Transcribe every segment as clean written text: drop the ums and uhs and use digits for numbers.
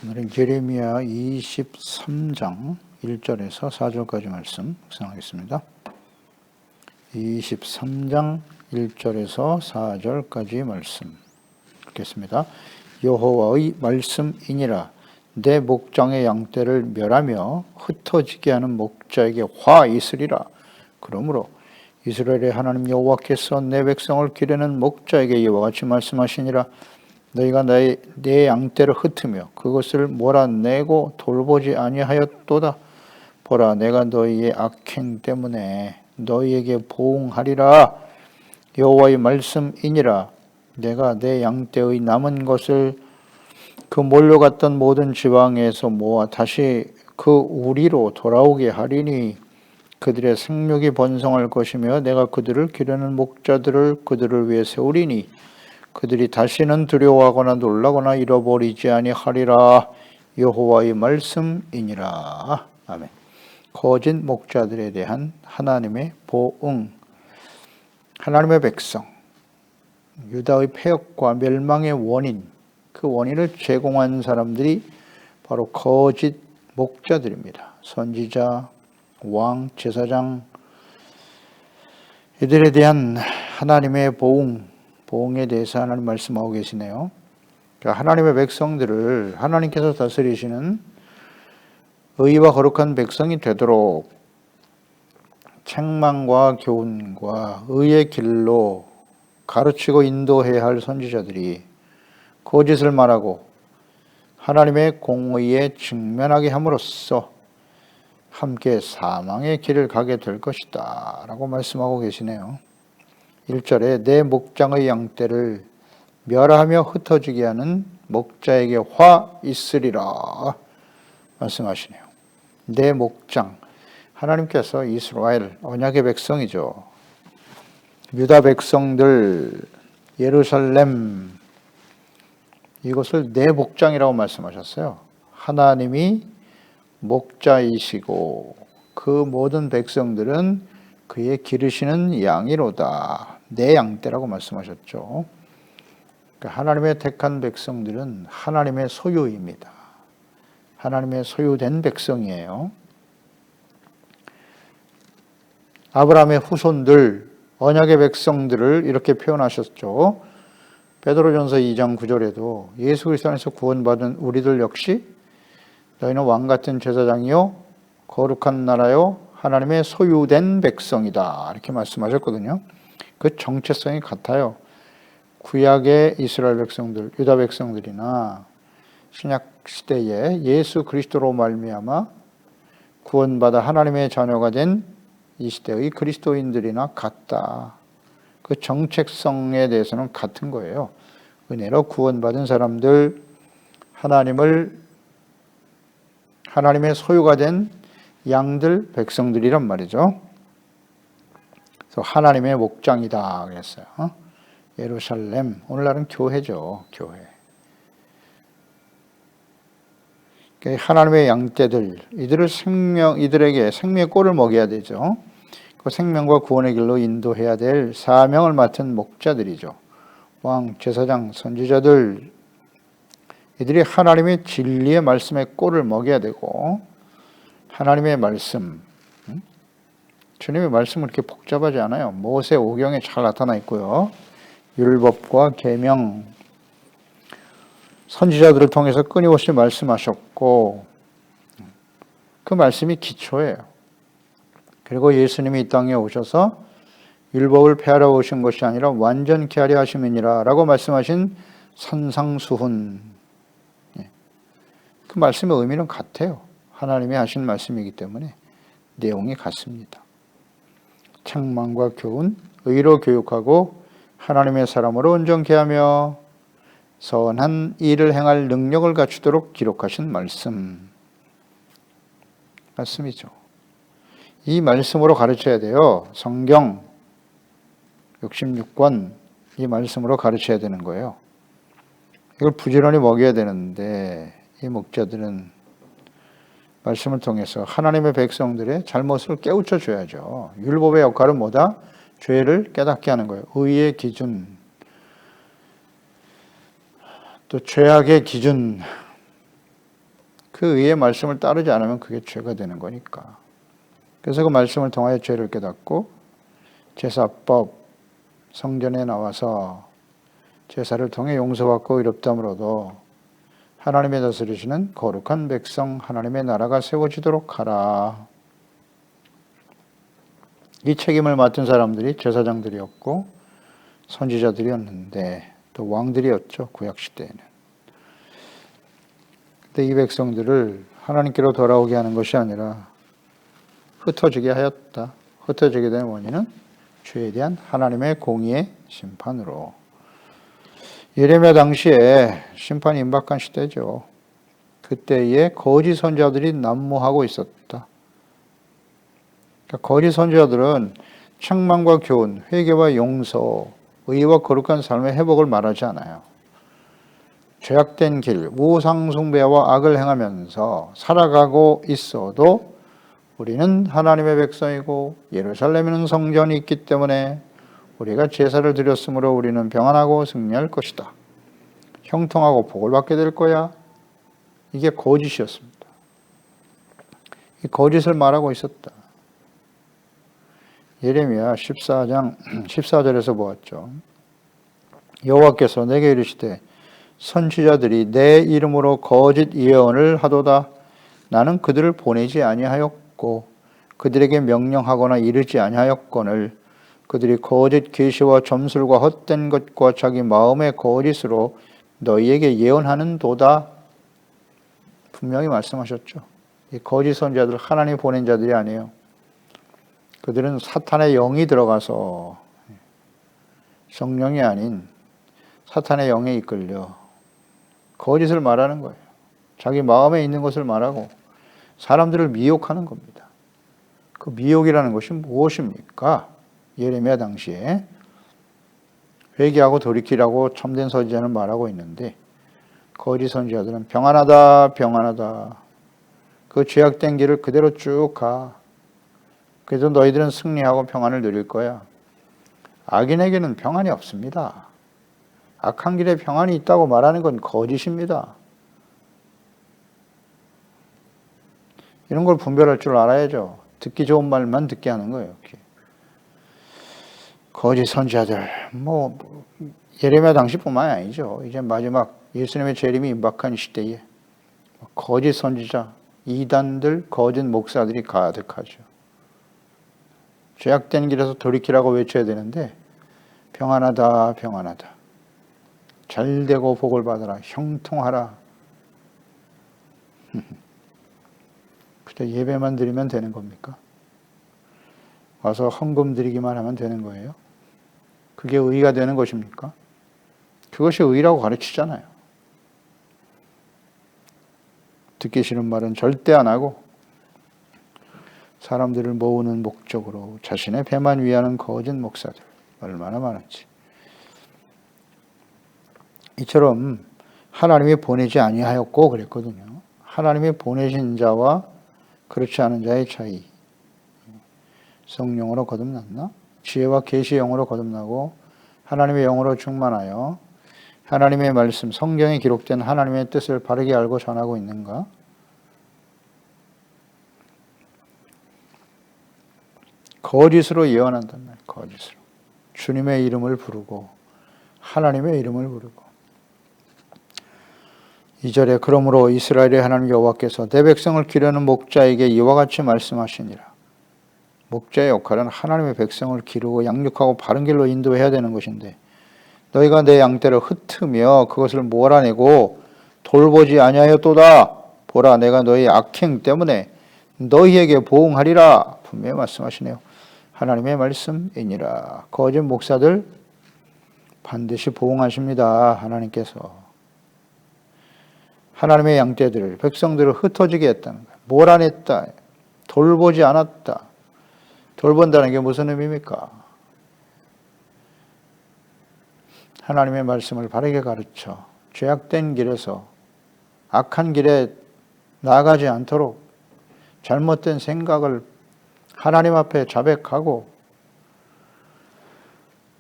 오늘은 예레미야 23장 1절에서 4절까지 말씀 묵상하겠습니다. 23장 1절에서 4절까지 말씀 읽겠습니다. 여호와의 말씀이니라. 내 목장의 양떼를 멸하며 흩어지게 하는 목자에게 화 있으리라. 그러므로 이스라엘의 하나님 여호와께서 내 백성을 기르는 목자에게 이와 같이 말씀하시니라. 너희가 내 양떼를 흩으며 그것을 몰아내고 돌보지 아니하였도다. 보라, 내가 너희의 악행 때문에 너희에게 보응하리라. 여호와의 말씀이니라. 내가 내 양떼의 남은 것을 그 몰려갔던 모든 지방에서 모아 다시 그 우리로 돌아오게 하리니 그들의 생육이 번성할 것이며 내가 그들을 기르는 목자들을 그들을 위해 세우리니 그들이 다시는 두려워하거나 놀라거나 잃어버리지 아니하리라. 여호와의 말씀이니라. 아멘. 거짓 목자들에 대한 하나님의 보응. 하나님의 백성, 유다의 폐역과 멸망의 원인, 그 원인을 제공한 사람들이 바로 거짓 목자들입니다. 선지자, 왕, 제사장, 이들에 대한 하나님의 보응에 대해서 하나님 말씀하고 계시네요. 하나님의 백성들을 하나님께서 다스리시는 의와 거룩한 백성이 되도록 책망과 교훈과 의의 길로 가르치고 인도해야 할 선지자들이 거짓을 말하고 하나님의 공의에 직면하게 함으로써 함께 사망의 길을 가게 될 것이다 라고 말씀하고 계시네요. 1절에 내 목장의 양떼를 멸하며 흩어지게 하는 목자에게 화 있으리라 말씀하시네요. 내 목장, 하나님께서 이스라엘 언약의 백성이죠. 유다 백성들, 예루살렘, 이것을 내 목장이라고 말씀하셨어요. 하나님이 목자이시고 그 모든 백성들은 그의 기르시는 양이로다. 내 양떼라고 말씀하셨죠. 하나님의 택한 백성들은 하나님의 소유입니다. 하나님의 소유된 백성이에요. 아브라함의 후손들, 언약의 백성들을 이렇게 표현하셨죠. 베드로전서 2장 9절에도 예수 그리스도 안에서 구원받은 우리들 역시 너희는 왕같은 제사장이요 거룩한 나라요 하나님의 소유된 백성이다 이렇게 말씀하셨거든요. 그 정체성이 같아요. 구약의 이스라엘 백성들, 유다 백성들이나 신약 시대에 예수 그리스도로 말미암아 구원받아 하나님의 자녀가 된 이 시대의 그리스도인들이나 같다. 그 정체성에 대해서는 같은 거예요. 은혜로 구원받은 사람들, 하나님의 소유가 된 양들, 백성들이란 말이죠. 그래서 하나님의 목장이다 그랬어요. 예루살렘, 오늘날은 교회죠. 교회. 하나님의 양떼들, 이들에게 생명의 꼴을 먹여야 되죠. 그 생명과 구원의 길로 인도해야 될 사명을 맡은 목자들이죠. 왕, 제사장, 선지자들, 이들이 하나님의 진리의 말씀의 꼴을 먹여야 되고 하나님의 말씀, 주님의 말씀은 그렇게 복잡하지 않아요. 모세 오경에 잘 나타나 있고요. 율법과 계명, 선지자들을 통해서 끊임없이 말씀하셨고 그 말씀이 기초예요. 그리고 예수님이 이 땅에 오셔서 율법을 폐하러 오신 것이 아니라 완전케 하려 하심이니라 라고 말씀하신 산상수훈, 그 말씀의 의미는 같아요. 하나님이 하신 말씀이기 때문에 내용이 같습니다. 책망과 교훈, 의로 교육하고 하나님의 사람으로 온전케 하며 선한 일을 행할 능력을 갖추도록 기록하신 말씀이죠. 이 말씀으로 가르쳐야 돼요. 성경 66권 이 말씀으로 가르쳐야 되는 거예요. 이걸 부지런히 먹여야 되는데 이 목자들은 말씀을 통해서 하나님의 백성들의 잘못을 깨우쳐 줘야죠. 율법의 역할은 뭐다? 죄를 깨닫게 하는 거예요. 의의 기준, 또 죄악의 기준, 그 의의 말씀을 따르지 않으면 그게 죄가 되는 거니까. 그래서 그 말씀을 통하여 죄를 깨닫고 제사법, 성전에 나와서 제사를 통해 용서받고 의롭다함으로도 하나님의 다스리시는 거룩한 백성 하나님의 나라가 세워지도록 하라. 이 책임을 맡은 사람들이 제사장들이었고 선지자들이었는데 또 왕들이었죠. 구약시대에는. 근데 이 백성들을 하나님께로 돌아오게 하는 것이 아니라 흩어지게 하였다. 흩어지게 된 원인은 죄에 대한 하나님의 공의의 심판으로. 예레미야 당시에 심판이 임박한 시대죠. 그때에 거짓 선지자들이 난무하고 있었다. 그러니까 거짓 선지자들은 책망과 교훈, 회개와 용서, 의와 거룩한 삶의 회복을 말하지 않아요. 죄악된 길, 우상 숭배와 악을 행하면서 살아가고 있어도 우리는 하나님의 백성이고 예루살렘에는 성전이 있기 때문에 우리가 제사를 드렸으므로 우리는 평안하고 승리할 것이다. 형통하고 복을 받게 될 거야. 이게 거짓이었습니다. 이 거짓을 말하고 있었다. 예레미야 14장 14절에서 보았죠. 여호와께서 내게 이르시되 선지자들이 내 이름으로 거짓 예언을 하도다. 나는 그들을 보내지 아니하였고 그들에게 명령하거나 이르지 아니하였거늘 그들이 거짓 계시와 점술과 헛된 것과 자기 마음의 거짓으로 너희에게 예언하는 도다. 분명히 말씀하셨죠. 이 거짓 선지자들 하나님 보낸 자들이 아니에요. 그들은 사탄의 영이 들어가서 성령이 아닌 사탄의 영에 이끌려 거짓을 말하는 거예요. 자기 마음에 있는 것을 말하고 사람들을 미혹하는 겁니다. 그 미혹이라는 것이 무엇입니까? 예레미야 당시에 회개하고 돌이키라고 참된 선지자는 말하고 있는데 거짓 선지자들은 평안하다 평안하다. 그 죄악된 길을 그대로 쭉 가. 그래서 너희들은 승리하고 평안을 누릴 거야. 악인에게는 평안이 없습니다. 악한 길에 평안이 있다고 말하는 건 거짓입니다. 이런 걸 분별할 줄 알아야죠. 듣기 좋은 말만 듣게 하는 거예요. 이렇게. 거짓 선지자들, 예레미야 당시뿐만이 아니죠. 이제 마지막 예수님의 재림이 임박한 시대에 거짓 선지자, 이단들, 거짓 목사들이 가득하죠. 죄악된 길에서 돌이키라고 외쳐야 되는데 평안하다, 평안하다. 잘되고 복을 받아라, 형통하라. 그저 예배만 드리면 되는 겁니까? 와서 헌금 드리기만 하면 되는 거예요? 그게 의가 되는 것입니까? 그것이 의라고 가르치잖아요. 듣기 싫은 말은 절대 안 하고 사람들을 모으는 목적으로 자신의 배만 위하는 거짓 목사들 얼마나 많은지. 이처럼 하나님이 보내지 아니하였고 그랬거든요. 하나님이 보내신 자와 그렇지 않은 자의 차이. 성령으로 거듭났나? 지혜와 계시의 영으로 거듭나고 하나님의 영으로 충만하여 하나님의 말씀, 성경에 기록된 하나님의 뜻을 바르게 알고 전하고 있는가? 거짓으로 예언한단 말이에요. 거짓으로. 주님의 이름을 부르고 하나님의 이름을 부르고 2절에 그러므로 이스라엘의 하나님 여호와께서 내 백성을 기르는 목자에게 이와 같이 말씀하시니라. 목자의 역할은 하나님의 백성을 기르고 양육하고 바른 길로 인도해야 되는 것인데 너희가 내 양떼를 흩으며 그것을 몰아내고 돌보지 아니하였도다. 보라 내가 너희 악행 때문에 너희에게 보응하리라. 분명히 말씀하시네요. 하나님의 말씀이니라. 거짓 목사들 반드시 보응하십니다. 하나님께서. 하나님의 양떼들을 백성들을 흩어지게 했다는 거예요. 몰아냈다. 돌보지 않았다. 돌본다는 게 무슨 의미입니까? 하나님의 말씀을 바르게 가르쳐 죄악된 길에서 악한 길에 나아가지 않도록 잘못된 생각을 하나님 앞에 자백하고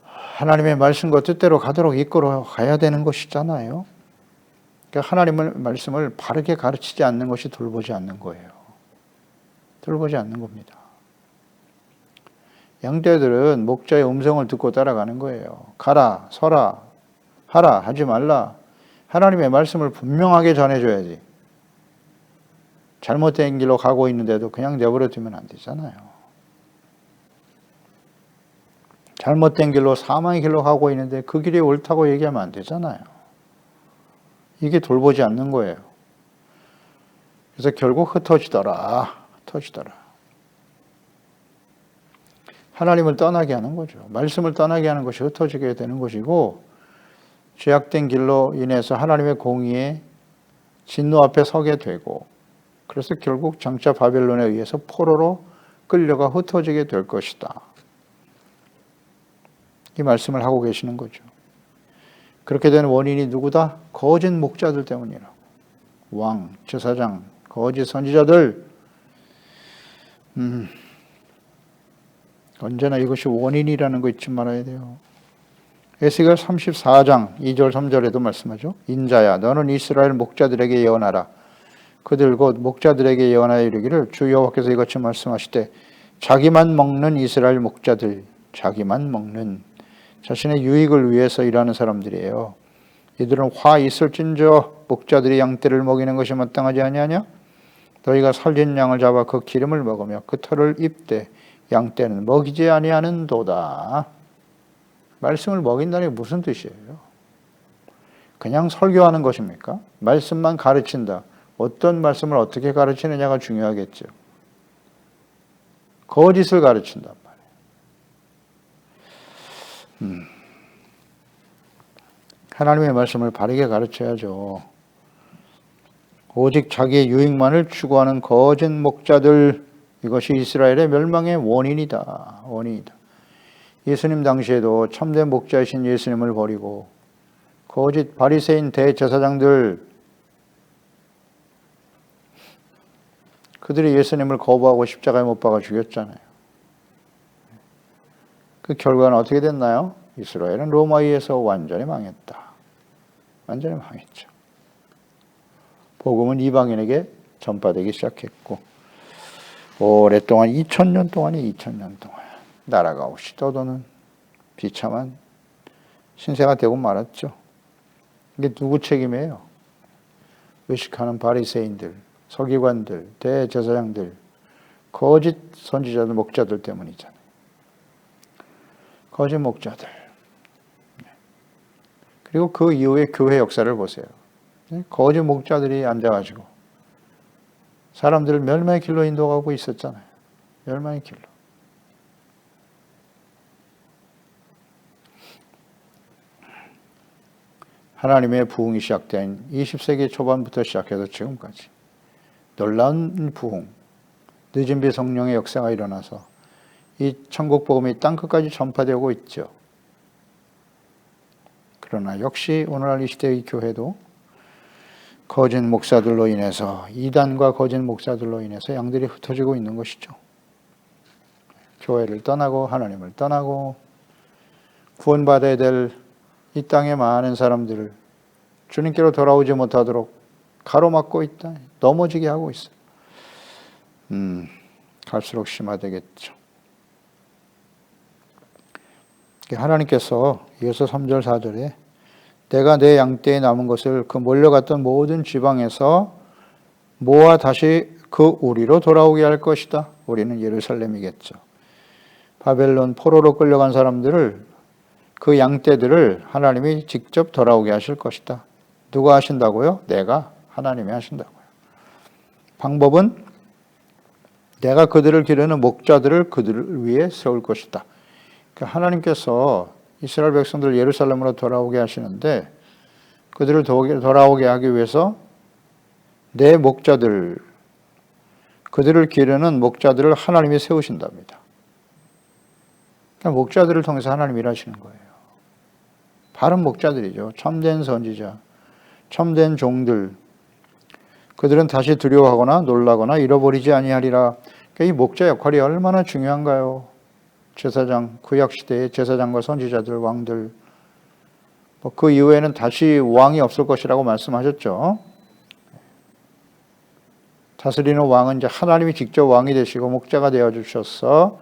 하나님의 말씀과 뜻대로 가도록 이끌어 가야 되는 것이잖아요. 그러니까 하나님의 말씀을 바르게 가르치지 않는 것이 돌보지 않는 거예요. 돌보지 않는 겁니다. 양떼들은 목자의 음성을 듣고 따라가는 거예요. 가라, 서라, 하라, 하지 말라. 하나님의 말씀을 분명하게 전해줘야지. 잘못된 길로 가고 있는데도 그냥 내버려 두면 안 되잖아요. 잘못된 길로 사망의 길로 가고 있는데 그 길이 옳다고 얘기하면 안 되잖아요. 이게 돌보지 않는 거예요. 그래서 결국 흩어지더라. 하나님을 떠나게 하는 거죠. 말씀을 떠나게 하는 것이 흩어지게 되는 것이고, 죄악된 길로 인해서 하나님의 공의에 진노 앞에 서게 되고, 그래서 결국 장차 바벨론에 의해서 포로로 끌려가 흩어지게 될 것이다. 이 말씀을 하고 계시는 거죠. 그렇게 된 원인이 누구다? 거짓 목자들 때문이라고. 왕, 제사장, 거짓 선지자들. 언제나 이것이 원인이라는 거 잊지 말아야 돼요. 에스겔 34장 2절 3절에도 말씀하죠. 인자야, 너는 이스라엘 목자들에게 예언하라. 그들 곧 목자들에게 예언하여 이르기를, 주 여호와께서 이같이 말씀하시되, 자기만 먹는 이스라엘 목자들, 자기만 먹는, 자신의 유익을 위해서 일하는 사람들이에요. 이들은 화 있을진저 목자들이 양떼를 먹이는 것이 마땅하지 아니하냐? 너희가 살진 양을 잡아 그 기름을 먹으며 그 털을 입되 양떼는 먹이지 아니하는도다. 말씀을 먹인다는 게 무슨 뜻이에요? 그냥 설교하는 것입니까? 말씀만 가르친다. 어떤 말씀을 어떻게 가르치느냐가 중요하겠죠. 거짓을 가르친단 말이에요. 하나님의 말씀을 바르게 가르쳐야죠. 오직 자기의 유익만을 추구하는 거짓 목자들, 이것이 이스라엘의 멸망의 원인이다. 예수님 당시에도 참된 목자이신 예수님을 버리고 거짓 바리새인 대제사장들, 그들이 예수님을 거부하고 십자가에 못 박아 죽였잖아요. 그 결과는 어떻게 됐나요? 이스라엘은 로마에 의해서 완전히 망했다. 완전히 망했죠. 복음은 이방인에게 전파되기 시작했고, 오랫동안 2000년 동안 나라가 없이 떠도는 비참한 신세가 되고 말았죠. 이게 누구 책임이에요? 외식하는 바리새인들, 서기관들, 대제사장들, 거짓 선지자들, 목자들 때문이잖아요. 거짓 목자들. 그리고 그 이후의 교회 역사를 보세요. 거짓 목자들이 앉아가지고 사람들을 멸망의 길로 인도하고 있었잖아요. 멸망의 길로. 하나님의 부흥이 시작된 20세기 초반부터 시작해서 지금까지 놀라운 부흥, 늦은 비 성령의 역사가 일어나서 이 천국 복음이 땅끝까지 전파되고 있죠. 그러나 역시 오늘날 이 시대의 교회도 거짓 목사들로 인해서, 이단과 거짓 목사들로 인해서 양들이 흩어지고 있는 것이죠. 교회를 떠나고 하나님을 떠나고 구원받아야 될 이 땅의 많은 사람들을 주님께로 돌아오지 못하도록 가로막고 있다. 넘어지게 하고 있어요. 갈수록 심화되겠죠. 하나님께서 이어서 3절 4절에 내가 내 양떼에 남은 것을 그 몰려갔던 모든 지방에서 모아 다시 그 우리로 돌아오게 할 것이다. 우리는 예루살렘이겠죠. 바벨론 포로로 끌려간 사람들을, 그 양떼들을 하나님이 직접 돌아오게 하실 것이다. 누가 하신다고요? 내가, 하나님이 하신다고요. 방법은 내가 그들을 기르는 목자들을 그들을 위해 세울 것이다. 그러니까 하나님께서 이스라엘 백성들을 예루살렘으로 돌아오게 하시는데, 그들을 돌아오게 하기 위해서 내 목자들, 그들을 기르는 목자들을 하나님이 세우신답니다. 그러니까 목자들을 통해서 하나님이 일하시는 거예요. 바른 목자들이죠. 참된 선지자, 참된 종들. 그들은 다시 두려워하거나 놀라거나 잃어버리지 아니하리라. 그러니까 이 목자 역할이 얼마나 중요한가요? 제사장, 구약시대의 제사장과 선지자들, 왕들, 그 이후에는 다시 왕이 없을 것이라고 말씀하셨죠. 다스리는 왕은 이제 하나님이 직접 왕이 되시고 목자가 되어 주셔서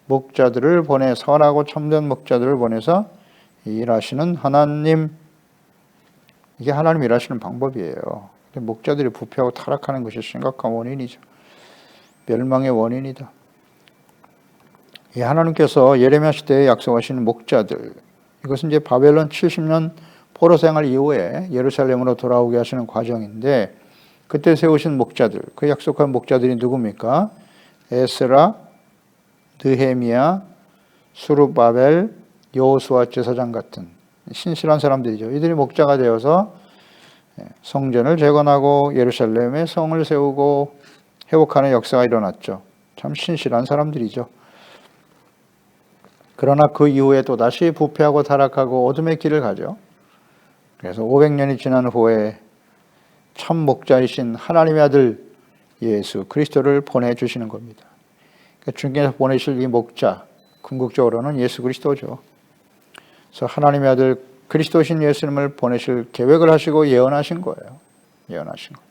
목자들을 보내, 선하고 참된 목자들을 보내서 일하시는 하나님, 이게 하나님 일하시는 방법이에요. 목자들이 부패하고 타락하는 것이 심각한 원인이죠. 멸망의 원인이다. 이 하나님께서 예레미야 시대에 약속하시는 목자들, 이것은 이제 바벨론 70년 포로 생활 이후에 예루살렘으로 돌아오게 하시는 과정인데, 그때 세우신 목자들, 그 약속한 목자들이 누굽니까? 에스라, 느헤미야, 수르바벨, 여호수아 제사장 같은 신실한 사람들이죠. 이들이 목자가 되어서 성전을 재건하고 예루살렘에 성을 세우고 회복하는 역사가 일어났죠. 참 신실한 사람들이죠. 그러나 그 이후에 또다시 부패하고 타락하고 어둠의 길을 가죠. 그래서 500년이 지난 후에 참 목자이신 하나님의 아들 예수 그리스도를 보내주시는 겁니다. 그러니까 주님께서 보내실 이 목자, 궁극적으로는 예수 그리스도죠. 그래서 하나님의 아들 그리스도신 예수님을 보내실 계획을 하시고 예언하신 거예요. 예언하신 거.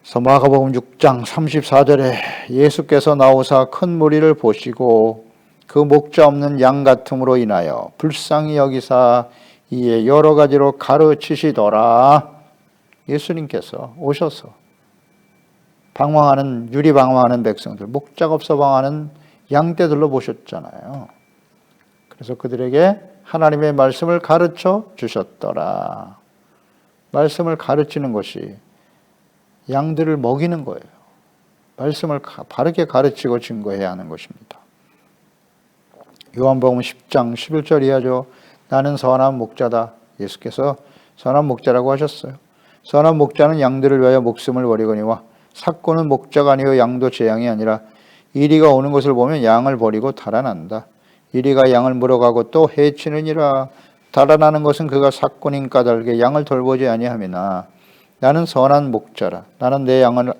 그래서 마가복음 6장 34절에 예수께서 나오사 큰 무리를 보시고 그 목자 없는 양 같음으로 인하여 불쌍히 여기사 이에 여러 가지로 가르치시더라. 예수님께서 오셔서 방황하는, 유리방황하는 백성들, 목자가 없어 방황하는 양떼들로 보셨잖아요. 그래서 그들에게 하나님의 말씀을 가르쳐 주셨더라. 말씀을 가르치는 것이 양들을 먹이는 거예요. 말씀을 바르게 가르치고 증거해야 하는 것입니다. 요한복음 10장 11절 이하죠. 나는 선한 목자다. 예수께서 선한 목자라고 하셨어요. 선한 목자는 양들을 위하여 목숨을 버리거니와 삭고는 목자가 아니요 양도 제 양이 아니라 이리가 오는 것을 보면 양을 버리고 달아난다. 이리가 양을 물어가고 또 해치느니라. 달아나는 것은 그가 삭고인 까닭에 양을 돌보지 아니함이나 나는 선한 목자라. 나는 내 양을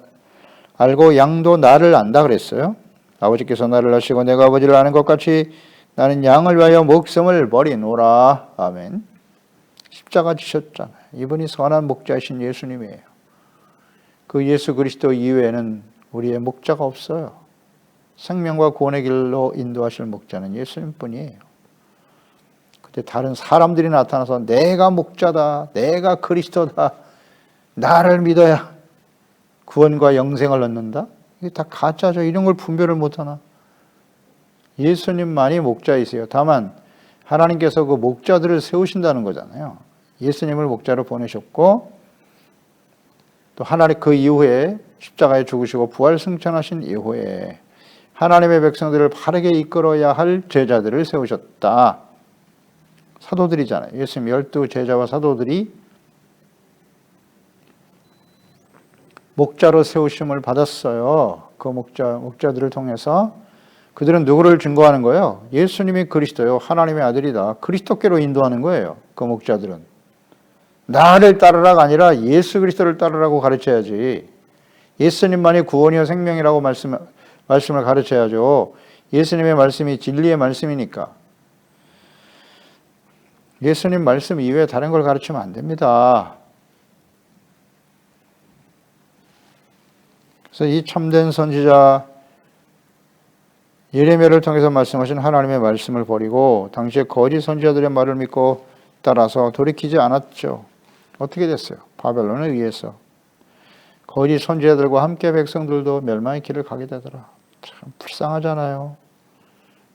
알고 양도 나를 안다 그랬어요. 아버지께서 나를 아시고 내가 아버지를 아는 것 같이 나는 양을 위하여 목숨을 버리노라. 아멘. 십자가 지셨잖아요. 이분이 선한 목자이신 예수님이에요. 그 예수 그리스도 이외에는 우리의 목자가 없어요. 생명과 구원의 길로 인도하실 목자는 예수님뿐이에요. 그때 다른 사람들이 나타나서 내가 목자다, 내가 그리스도다, 나를 믿어야 구원과 영생을 얻는다? 이게 다 가짜죠. 이런 걸 분별을 못하나? 예수님만이 목자이세요. 다만 하나님께서 그 목자들을 세우신다는 거잖아요. 예수님을 목자로 보내셨고 또 하나님 그 이후에 십자가에 죽으시고 부활 승천하신 이후에 하나님의 백성들을 바르게 이끌어야 할 제자들을 세우셨다. 사도들이잖아요. 예수님 12 제자와 사도들이 목자로 세우심을 받았어요. 그 목자들을 통해서 그들은 누구를 증거하는 거예요? 예수님이 그리스도요. 하나님의 아들이다. 그리스도께로 인도하는 거예요. 그 목자들은. 나를 따르라가 아니라 예수 그리스도를 따르라고 가르쳐야지. 예수님만이 구원이요 생명이라고 말씀을 가르쳐야죠. 예수님의 말씀이 진리의 말씀이니까. 예수님 말씀 이외에 다른 걸 가르치면 안 됩니다. 그래서 이 참된 선지자 예레미야를 통해서 말씀하신 하나님의 말씀을 버리고 당시에 거짓 선지자들의 말을 믿고 따라서 돌이키지 않았죠. 어떻게 됐어요? 바벨론에 의해서. 거짓 선지자들과 함께 백성들도 멸망의 길을 가게 되더라. 참 불쌍하잖아요.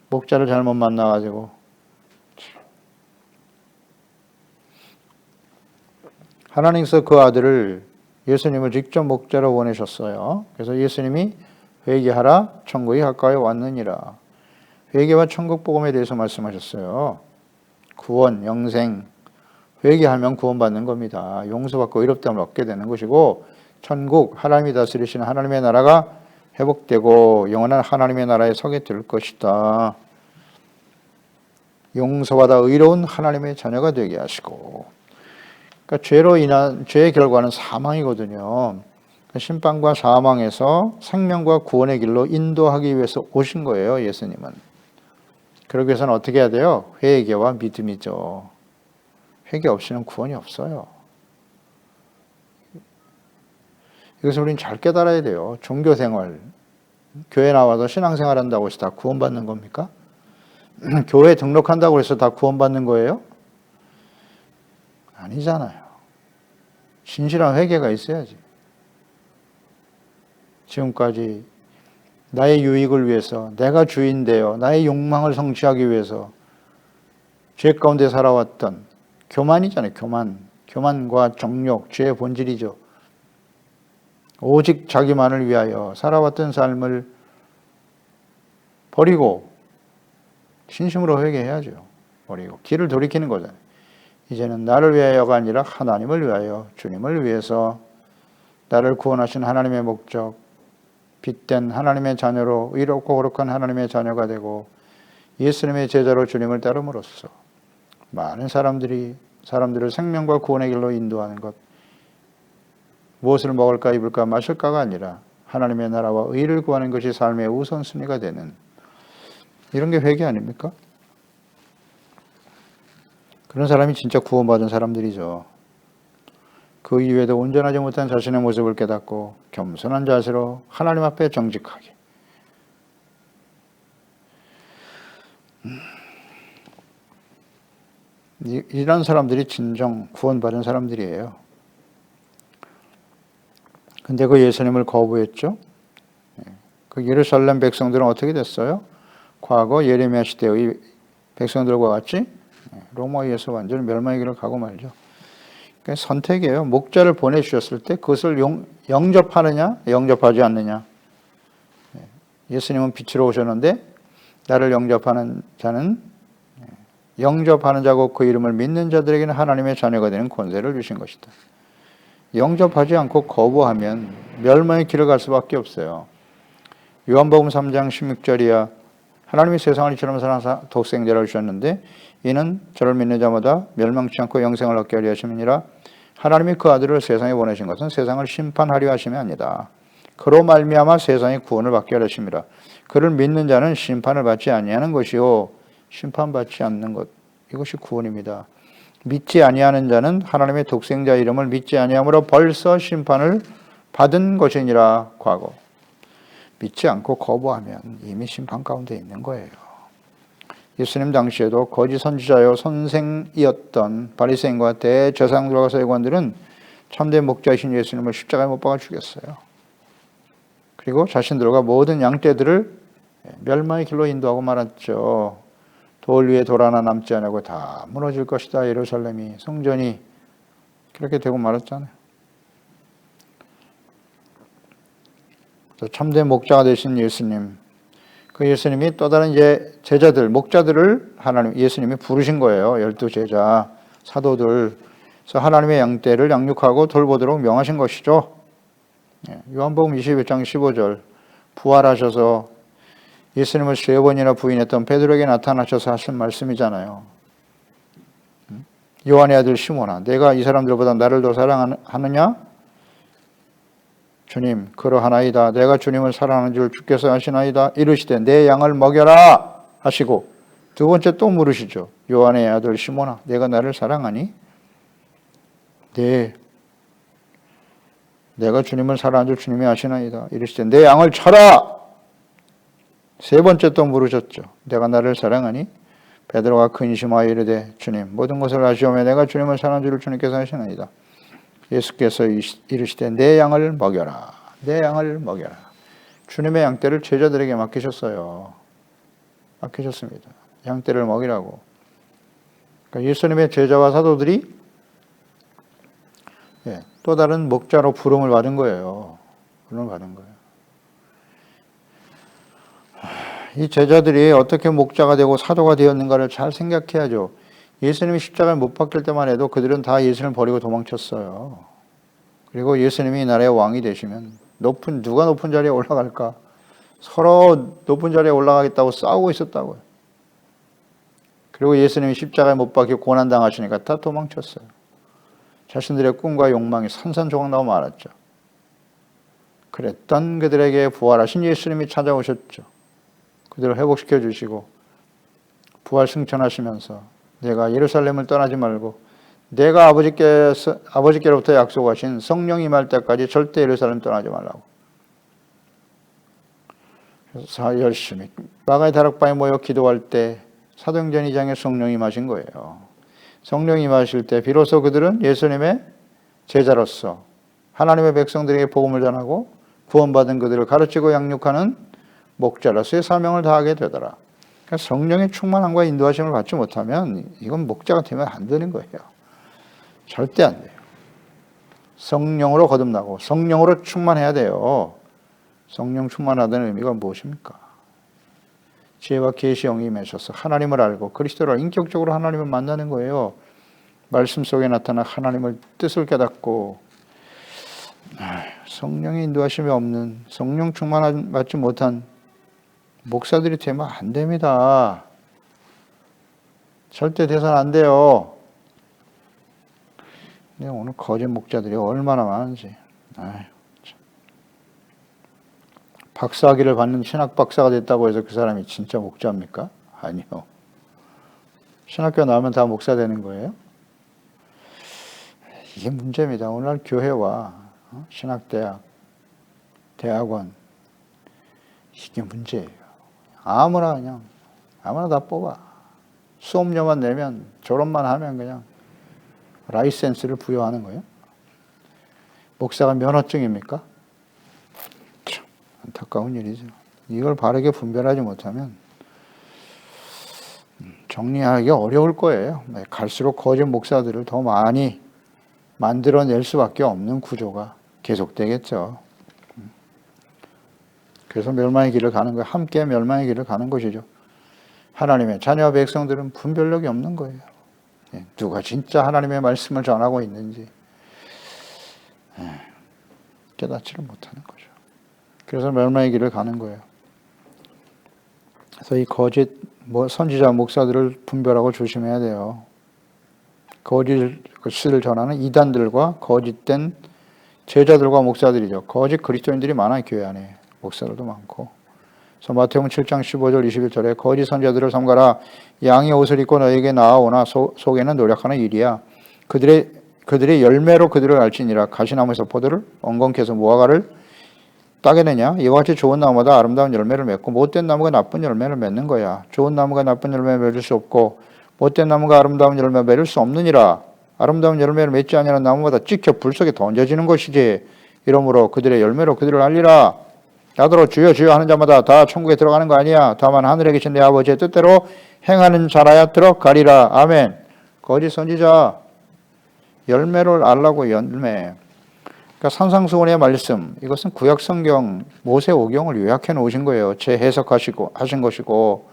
목자를 잘못 만나가지고. 하나님께서 그 아들을 예수님을 직접 목자로 보내셨어요. 그래서 예수님이 회개하라 천국이 가까이 왔느니라. 회개와 천국 복음에 대해서 말씀하셨어요. 구원, 영생, 회개하면 구원받는 겁니다. 용서받고 의롭다함을 얻게 되는 것이고 천국, 하나님이 다스리시는 하나님의 나라가 회복되고 영원한 하나님의 나라에 서게 될 것이다. 용서받아 의로운 하나님의 자녀가 되게 하시고, 그러니까 죄로 인한 죄의 결과는 사망이거든요. 심판과 사망에서 생명과 구원의 길로 인도하기 위해서 오신 거예요, 예수님은. 그러기 위해서는 어떻게 해야 돼요? 회개와 믿음이죠. 회개 없이는 구원이 없어요. 이것을 우리는 잘 깨달아야 돼요. 종교생활, 교회 나와서 신앙생활 한다고 해서 다 구원받는 겁니까? 교회 등록한다고 해서 다 구원받는 거예요? 아니잖아요. 진실한 회개가 있어야지. 지금까지 나의 유익을 위해서, 내가 주인 되어 나의 욕망을 성취하기 위해서 죄 가운데 살아왔던 교만이잖아요. 교만과 정욕, 죄의 본질이죠. 오직 자기만을 위하여 살아왔던 삶을 버리고 진심으로 회개해야죠. 버리고 길을 돌이키는 거잖아요. 이제는 나를 위하여가 아니라 하나님을 위하여, 주님을 위해서 나를 구원하신 하나님의 목적, 빛된 하나님의 자녀로 의롭고 거룩한 하나님의 자녀가 되고 예수님의 제자로 주님을 따름으로써 많은 사람들을 생명과 구원의 길로 인도하는 것, 무엇을 먹을까 입을까 마실까가 아니라 하나님의 나라와 의를 구하는 것이 삶의 우선순위가 되는, 이런 게 회개 아닙니까? 그런 사람이 진짜 구원받은 사람들이죠. 그 이외에도 온전하지 못한 자신의 모습을 깨닫고 겸손한 자세로 하나님 앞에 정직하게, 이런 사람들이 진정 구원받은 사람들이에요. 근데 그 예수님을 거부했죠. 그 예루살렘 백성들은 어떻게 됐어요? 과거 예레미야 시대의 백성들과 같이 로마에 의해서 완전히 멸망의 길을 가고 말죠. 그러니까 선택이에요. 목자를 보내주셨을 때 그것을 영접하느냐, 영접하지 않느냐. 예수님은 빛으로 오셨는데 나를 영접하는 자는, 영접하는 자고 그 이름을 믿는 자들에게는 하나님의 자녀가 되는 권세를 주신 것이다. 영접하지 않고 거부하면 멸망의 길을 갈 수밖에 없어요. 요한복음 3장 16절이야. 하나님이 세상을 이처럼 사랑하사 독생자를 주셨는데 이는 저를 믿는 자마다 멸망치 않고 영생을 얻게 하려 하심이니라. 하나님이 그 아들을 세상에 보내신 것은 세상을 심판하려 하심이 아니다. 그로 말미암아 세상이 구원을 받게 하려 하심이라. 그를 믿는 자는 심판을 받지 아니하는 것이요 심판받지 않는 것, 이것이 구원입니다. 믿지 아니하는 자는 하나님의 독생자 이름을 믿지 아니함으로 벌써 심판을 받은 것이니라. 과거 믿지 않고 거부하면 이미 심판 가운데 있는 거예요. 예수님 당시에도 거짓 선지자요 선생이었던 바리새인과 대제사장들과 서기관들은 참된 목자이신 예수님을 십자가에 못 박아 죽였어요. 그리고 자신들과 모든 양떼들을 멸망의 길로 인도하고 말았죠. 돌 위에 돌 하나 남지 않고 다 무너질 것이다. 예루살렘이, 성전이, 그렇게 되고 말았잖아요. 참된 목자가 되신 예수님, 그 예수님이 또 다른 이제 제자들, 목자들을 예수님이 부르신 거예요. 12제자, 사도들. 그래서 하나님의 양떼를 양육하고 돌보도록 명하신 것이죠. 요한복음 21장 15절, 부활하셔서 예수님을 3번이나 부인했던 베드로에게 나타나셔서 하신 말씀이잖아요. 요한의 아들 시몬아, 내가 이 사람들보다 나를 더 사랑하느냐? 주님, 그러하나이다. 내가 주님을 사랑하는 줄 주께서 아시나이다. 이르시되 내 양을 먹여라 하시고 두 번째 또 물으시죠. 요한의 아들 시몬아, 내가 나를 사랑하니? 네, 내가 주님을 사랑하는 줄 주님이 아시나이다. 이르시되 내 양을 쳐라. 세 번째 또 물으셨죠. 내가 나를 사랑하니? 베드로가 근심하여 이르되 주님, 모든 것을 아시오매 내가 주님을 사랑하는 줄 주님께서 아시나이다. 예수께서 이르시되 내 양을 먹여라. 내 양을 먹여라. 주님의 양떼를 제자들에게 맡기셨어요. 맡기셨습니다. 양떼를 먹이라고. 그러니까 예수님의 제자와 사도들이 또 다른 목자로 부름을 받은 거예요. 부름을 받은 거예요. 이 제자들이 어떻게 목자가 되고 사도가 되었는가를 잘 생각해야죠. 예수님이 십자가를 못 박힐 때만 해도 그들은 다 예수님을 버리고 도망쳤어요. 그리고 예수님이 이 나라의 왕이 되시면 누가 높은 자리에 올라갈까? 서로 높은 자리에 올라가겠다고 싸우고 있었다고요. 그리고 예수님이 십자가에 못 박히고 고난당하시니까 다 도망쳤어요. 자신들의 꿈과 욕망이 산산조각 나고 말았죠. 그랬던 그들에게 부활하신 예수님이 찾아오셨죠. 그들을 회복시켜 주시고 부활 승천하시면서 내가 예루살렘을 떠나지 말고 내가 아버지께로부터 약속하신 성령이 임할 때까지 절대 예루살렘 떠나지 말라고. 그래서 열심히 마가의 다락방에 모여 기도할 때 사도행전 2장에 성령이 임하신 거예요. 성령이 임하실 때 비로소 그들은 예수님의 제자로서 하나님의 백성들에게 복음을 전하고 구원받은 그들을 가르치고 양육하는 목자로서의 사명을 다하게 되더라. 그러니까 성령의 충만함과 인도하심을 받지 못하면 이건 목자가 되면 안 되는 거예요. 절대 안 돼요. 성령으로 거듭나고 성령으로 충만해야 돼요. 성령 충만하다는 의미가 무엇입니까? 지혜와 계시의 영이 임하셔서 하나님을 알고 그리스도를 인격적으로 하나님을 만나는 거예요. 말씀 속에 나타나 하나님을 뜻을 깨닫고 성령의 인도하심이 없는 성령 충만 받지 못한 목사들이 되면 안 됩니다. 절대 돼서는 안 돼요. 근데 오늘 거짓 목자들이 얼마나 많은지. 박사학위를 받는 신학 박사가 됐다고 해서 그 사람이 진짜 목자입니까? 아니요. 신학교 나오면 다 목사 되는 거예요? 이게 문제입니다. 오늘날 교회와 신학대학, 대학원 이게 문제예요. 아무나 다 뽑아. 수업료만 내면 졸업만 하면 그냥 라이센스를 부여하는 거예요. 목사가 면허증입니까? 참 안타까운 일이죠. 이걸 바르게 분별하지 못하면 정리하기 어려울 거예요. 갈수록 거짓 목사들을 더 많이 만들어낼 수밖에 없는 구조가 계속되겠죠. 그래서 멸망의 길을 가는 거예요. 함께 멸망의 길을 가는 것이죠. 하나님의 자녀와 백성들은 분별력이 없는 거예요. 누가 진짜 하나님의 말씀을 전하고 있는지 깨닫지를 못하는 거죠. 그래서 멸망의 길을 가는 거예요. 그래서 이 거짓 선지자 목사들을 분별하고 조심해야 돼요. 거짓을 전하는 이단들과 거짓된 제자들과 목사들이죠. 거짓 그리스도인들이 많아요. 교회 안에. 목사들도 많고. 그래서 마태복음 7장 15절 21절에 거짓 선지자들을 삼가라. 양의 옷을 입고 너에게 나아오나 속에는 노력하는 일이야. 그들의 열매로 그들을 알지니라. 가시나무에서 포도를 엉겅퀴 해서 무화과를 따게 되냐? 이와 같이 좋은 나무마다 아름다운 열매를 맺고 못된 나무가 나쁜 열매를 맺는 거야. 좋은 나무가 나쁜 열매를 맺을 수 없고 못된 나무가 아름다운 열매를 맺을 수 없느니라. 아름다운 열매를 맺지 아니하는 나무마다 찍혀 불 속에 던져지는 것이지. 이러므로 그들의 열매로 그들을 알리라. 나더러 주여 주여 하는 자마다 다 천국에 들어가는 거 아니야. 다만 하늘에 계신 내 아버지의 뜻대로 행하는 자라야 들어가리라. 아멘. 거짓 선지자 열매를 알라고. 열매. 그러니까 산상수훈의 말씀, 이것은 구약 성경 모세오경을 요약해 놓으신 거예요. 재해석하시고 하신 것이고,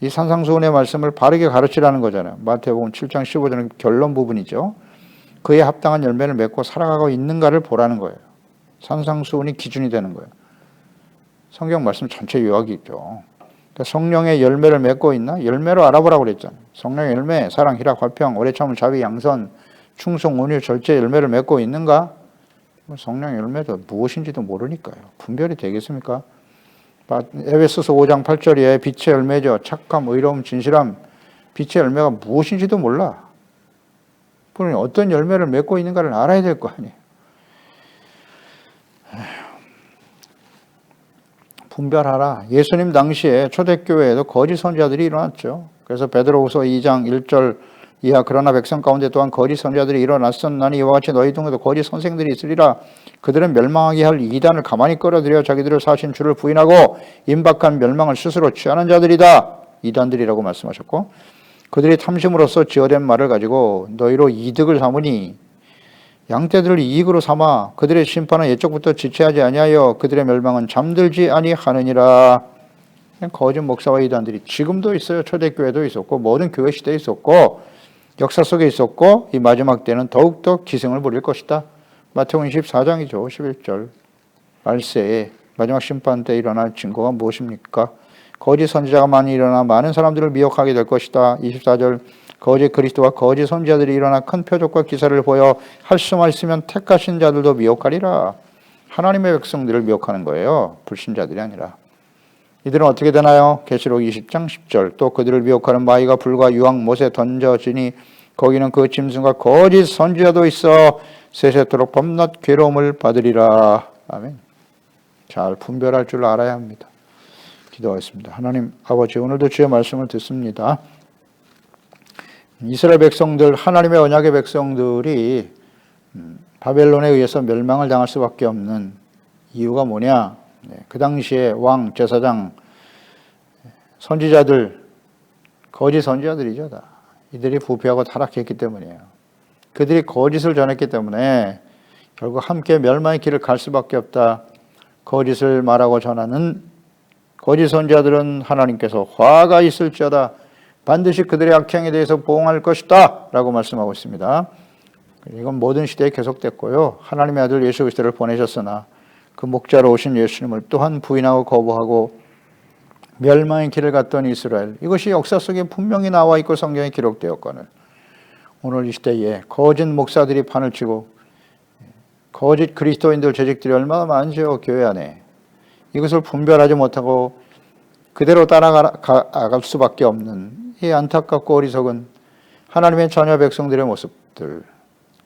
이 산상수훈의 말씀을 바르게 가르치라는 거잖아요. 마태복음 7장 15절은 결론 부분이죠. 그에 합당한 열매를 맺고 살아가고 있는가를 보라는 거예요. 산상수훈이 기준이 되는 거예요. 성경 말씀 전체 요약이죠. 그러니까 성령의 열매를 맺고 있나? 열매로 알아보라고 그랬잖아요. 성령의 열매, 사랑, 희락, 화평, 오래 참을, 자비, 양선, 충성, 온유, 절제 열매를 맺고 있는가? 성령 열매도 무엇인지도 모르니까요. 분별이 되겠습니까? 에베소서 5장 8절에 빛의 열매죠. 착함, 의로움, 진실함. 빛의 열매가 무엇인지도 몰라. 그러니 어떤 열매를 맺고 있는가를 알아야 될 거 아니에요. 분별하라. 예수님 당시에 초대교회에도 거짓 선지자들이 일어났죠. 그래서 베드로후서 2장 1절 이하 그러나 백성 가운데 또한 거짓 선지자들이 일어났었나니 이와 같이 너희 중에도 거짓 선생들이 있으리라. 그들은 멸망하게 할 이단을 가만히 끌어들여 자기들을 사신 주를 부인하고 임박한 멸망을 스스로 취하는 자들이다. 이단들이라고 말씀하셨고, 그들이 탐심으로써 지어낸 말을 가지고 너희로 이득을 삼으니 양떼들을 이익으로 삼아 그들의 심판은 옛적부터 지체하지 아니하여 그들의 멸망은 잠들지 아니하느니라. 거짓 목사와 이단들이 지금도 있어요. 초대교회도 있었고 모든 교회 시대에 있었고 역사 속에 있었고 이 마지막 때는 더욱더 기승을 부릴 것이다. 마태복음 24장이죠. 11절 말세에 마지막 심판 때 일어날 증거가 무엇입니까? 거짓 선지자가 많이 일어나 많은 사람들을 미혹하게 될 것이다. 24절 거짓 그리스도와 거짓 선지자들이 일어나 큰 표적과 기사를 보여 할 수만 있으면 택하신 자들도 미혹하리라. 하나님의 백성들을 미혹하는 거예요. 불신자들이 아니라. 이들은 어떻게 되나요? 계시록 20장 10절 또 그들을 미혹하는 마귀가 불과 유황 못에 던져지니 거기는 그 짐승과 거짓 선지자도 있어 세세토록 밤낮 괴로움을 받으리라. 아멘. 잘 분별할 줄 알아야 합니다. 기도하겠습니다. 하나님 아버지, 오늘도 주의 말씀을 듣습니다. 이스라엘 백성들, 하나님의 언약의 백성들이 바벨론에 의해서 멸망을 당할 수밖에 없는 이유가 뭐냐? 그 당시에 왕, 제사장, 선지자들, 거짓 선지자들이죠. 다. 이들이 부패하고 타락했기 때문이에요. 그들이 거짓을 전했기 때문에 결국 함께 멸망의 길을 갈 수밖에 없다. 거짓을 말하고 전하는 거짓 선지자들은 하나님께서 화가 있을지어다 반드시 그들의 악행에 대해서 보응할 것이다 라고 말씀하고 있습니다. 이건 모든 시대에 계속됐고요. 하나님의 아들 예수 그리스도를 보내셨으나 그 목자로 오신 예수님을 또한 부인하고 거부하고 멸망의 길을 갔던 이스라엘, 이것이 역사 속에 분명히 나와 있고 성경에 기록되었거늘 오늘 이 시대에 거짓 목사들이 판을 치고 거짓 그리스도인들 재직들이 얼마나 많죠. 교회 안에. 이것을 분별하지 못하고 그대로 따라갈 수밖에 없는 이 안타깝고 어리석은 하나님의 자녀 백성들의 모습들.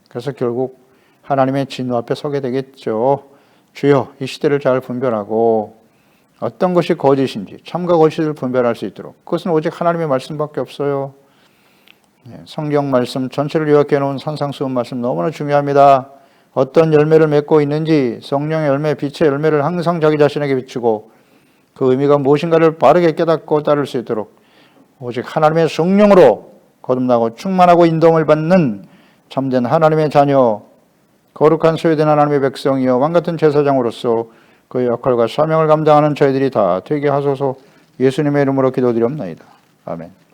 그래서 결국 하나님의 진노 앞에 서게 되겠죠. 주여, 이 시대를 잘 분별하고 어떤 것이 거짓인지, 참과 거짓을 분별할 수 있도록. 그것은 오직 하나님의 말씀밖에 없어요. 성경 말씀 전체를 요약해 놓은 산상수훈 말씀 너무나 중요합니다. 어떤 열매를 맺고 있는지 성령의 열매, 빛의 열매를 항상 자기 자신에게 비추고 그 의미가 무엇인가를 바르게 깨닫고 따를 수 있도록 오직 하나님의 성령으로 거듭나고 충만하고 인도를 받는 참된 하나님의 자녀, 거룩한 소유된 하나님의 백성이여 왕같은 제사장으로서 그 역할과 사명을 감당하는 저희들이 다 되게 하소서. 예수님의 이름으로 기도드리옵나이다. 아멘.